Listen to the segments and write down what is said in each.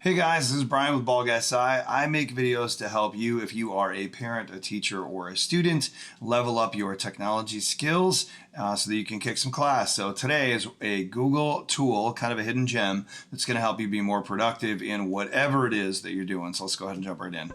Hey guys, this is Brian with Ball Guy Sci. I make videos to help you if you are a parent, a teacher, or a student level up your technology skills so that you can kick some class. So today is a Google tool, kind of a hidden gem, that's going to help you be more productive in whatever it is that you're doing. So let's go ahead and jump right in.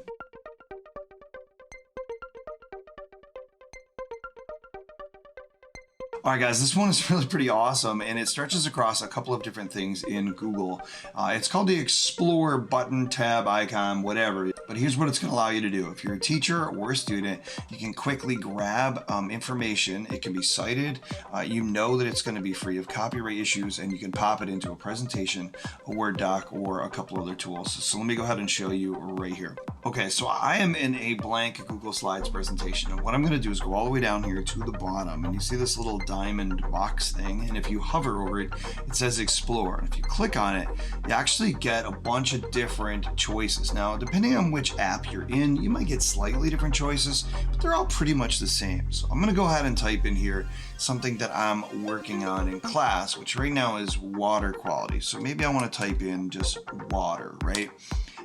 All right, guys, this one is really pretty awesome, and it stretches across a couple of different things in Google. It's called the Explore button, tab, icon, whatever. But here's what it's going to allow you to do. If you're a teacher or a student, you can quickly grab information. It can be cited. You know that it's going to be free of copyright issues, and you can pop it into a presentation, a Word doc, or a couple other tools. So let me go ahead and show you right here. Okay, so I am in a blank Google Slides presentation, and what I'm going to do is go all the way down here to the bottom, and you see this little diamond box thing, and if you hover over it, it says Explore. And if you click on it, you actually get a bunch of different choices. Now, depending on which app you're in, you might get slightly different choices, but they're all pretty much the same. So I'm going to go ahead and type in here something that I'm working on in class, which right now is water quality. So maybe I want to type in just water, right?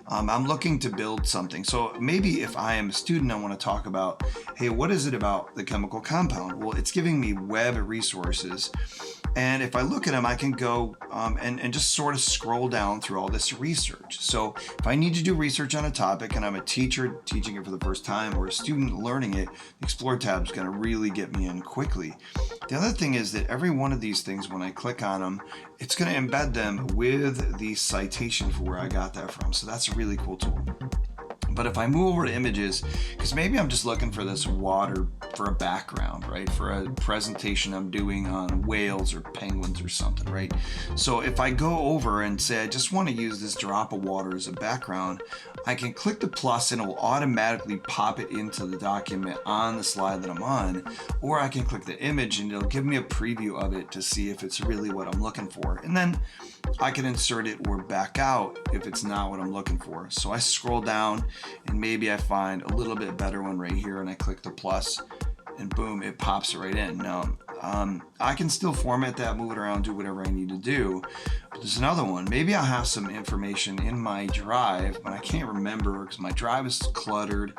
I'm looking to build something. So maybe if I am a student, I want to talk about, hey, what is it about the chemical compound? Well, it's giving me web resources. And if I look at them, I can go and just sort of scroll down through all this research. So if I need to do research on a topic and I'm a teacher teaching it for the first time or a student learning it, the Explore tab is going to really get me in quickly. The other thing is that every one of these things, when I click on them, it's going to embed them with the citation for where I got that from. So that's a really cool tool. But if I move over to images, because maybe I'm just looking for this water for a background, right? For a presentation I'm doing on whales or penguins or something, right? So if I go over and say, I just want to use this drop of water as a background, I can click the plus and it will automatically pop it into the document on the slide that I'm on, or I can click the image and it'll give me a preview of it to see if it's really what I'm looking for. And then I can insert it or back out if it's not what I'm looking for. So I scroll down and maybe I find a little bit better one right here and I click the plus and boom, it pops right in. Now, I can still format that, move it around, do whatever I need to do. But there's another one. Maybe I'll have some information in my drive, but I can't remember because my drive is cluttered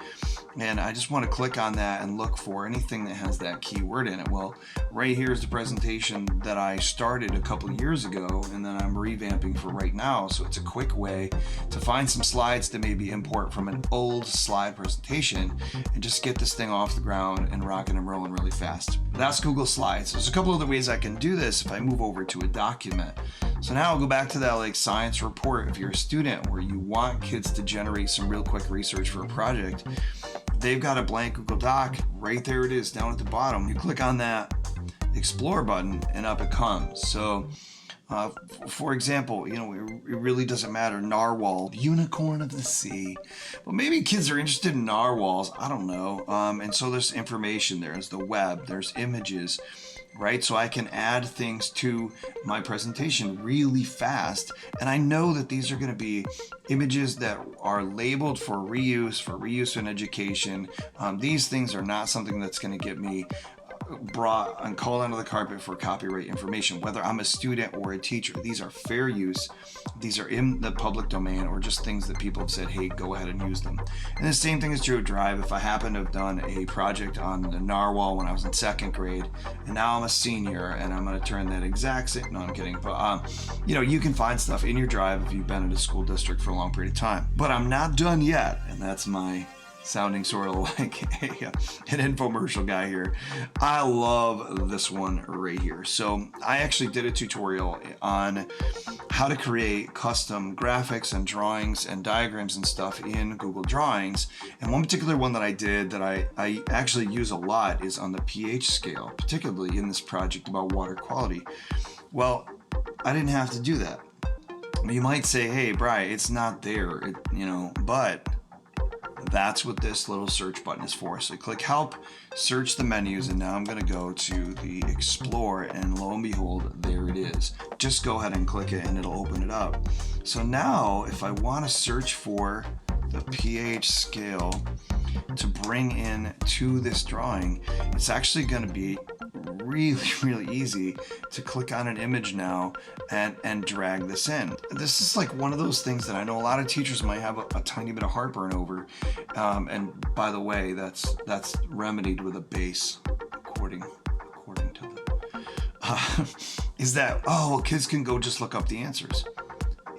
and I just want to click on that and look for anything that has that keyword in it. Well, right here is the presentation that I started a couple of years ago and then I'm revamping for right now. So it's a quick way to find some slides to maybe import from an old slide presentation and just get this thing off the ground and rocking and rolling really fast. That's Google Slides. There's a couple other ways I can do this if I move over to a document. So now I'll go back to that like science report. If you're a student where you want kids to generate some real quick research for a project, they've got a blank Google Doc. Right there it is down at the bottom. You click on that Explore button and up it comes. So for example, it really doesn't matter. Narwhal, unicorn of the sea. Well, maybe kids are interested in narwhals. I don't know. And so there's information. There's the web. There's images, right? So I can add things to my presentation really fast. And I know that these are going to be images that are labeled for reuse in education. These things are not something that's going to get me brought and called under the carpet for copyright information, whether I'm a student or a teacher. These are fair use. These are in the public domain or just things that people have said, hey, go ahead and use them. And the same thing is true of Drive. If I happen to have done a project on the narwhal when I was in second grade and now I'm a senior and I'm going to turn that exact same, no, I'm kidding. But, you can find stuff in your Drive if you've been in a school district for a long period of time. But I'm not done yet. And that's my sounding sort of like an infomercial guy here. I love this one right here. So I actually did a tutorial on how to create custom graphics and drawings and diagrams and stuff in Google Drawings. And one particular one that I did that I actually use a lot is on the pH scale, particularly in this project about water quality. Well, I didn't have to do that. You might say, hey, Bri, it's not there, but that's what this little search button is for. So click help, search the menus, and now I'm going to go to the Explore, and lo and behold, there it is. Just go ahead and click it and it'll open it up. So now if I want to search for the pH scale to bring in to this drawing, it's actually going to be really, really easy to click on an image now and drag this in. This is like one of those things that I know a lot of teachers might have a tiny bit of heartburn over. And by the way, that's remedied with a base, according to is that, oh, well, kids can go just look up the answers.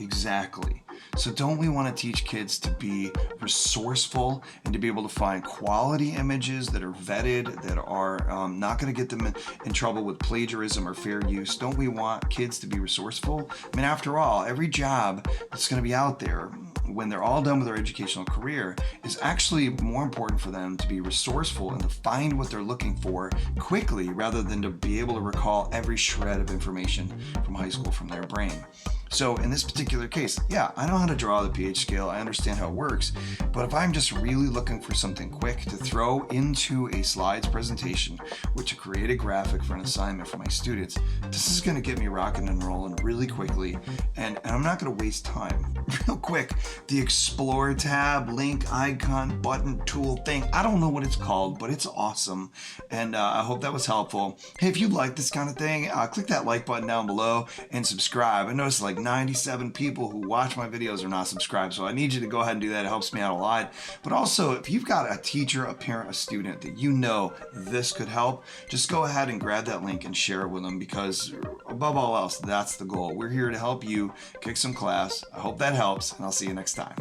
Exactly. So don't we want to teach kids to be resourceful and to be able to find quality images that are vetted, that are not going to get them in trouble with plagiarism or fair use? Don't we want kids to be resourceful? I mean, after all, every job that's going to be out there when they're all done with their educational career is actually more important for them to be resourceful and to find what they're looking for quickly rather than to be able to recall every shred of information from high school from their brain. So in this particular case, yeah, I know how to draw the pH scale. I understand how it works. But if I'm just really looking for something quick to throw into a slides presentation or to create a graphic for an assignment for my students, this is going to get me rocking and rolling really quickly. And I'm not going to waste time. Real quick, the Explore tab, link, icon, button, tool thing, I don't know what it's called, but it's awesome. And I hope that was helpful. Hey, if you like this kind of thing, click that like button down below and subscribe. I noticed like 97 people who watch my videos are not subscribed, so I need you to go ahead and do that. It helps me out a lot. But also, if you've got a teacher, a parent, a student that you know this could help, just go ahead and grab that link and share it with them, because above all else, that's the goal. We're here to help you kick some class. I hope that helps, and I'll see you next time.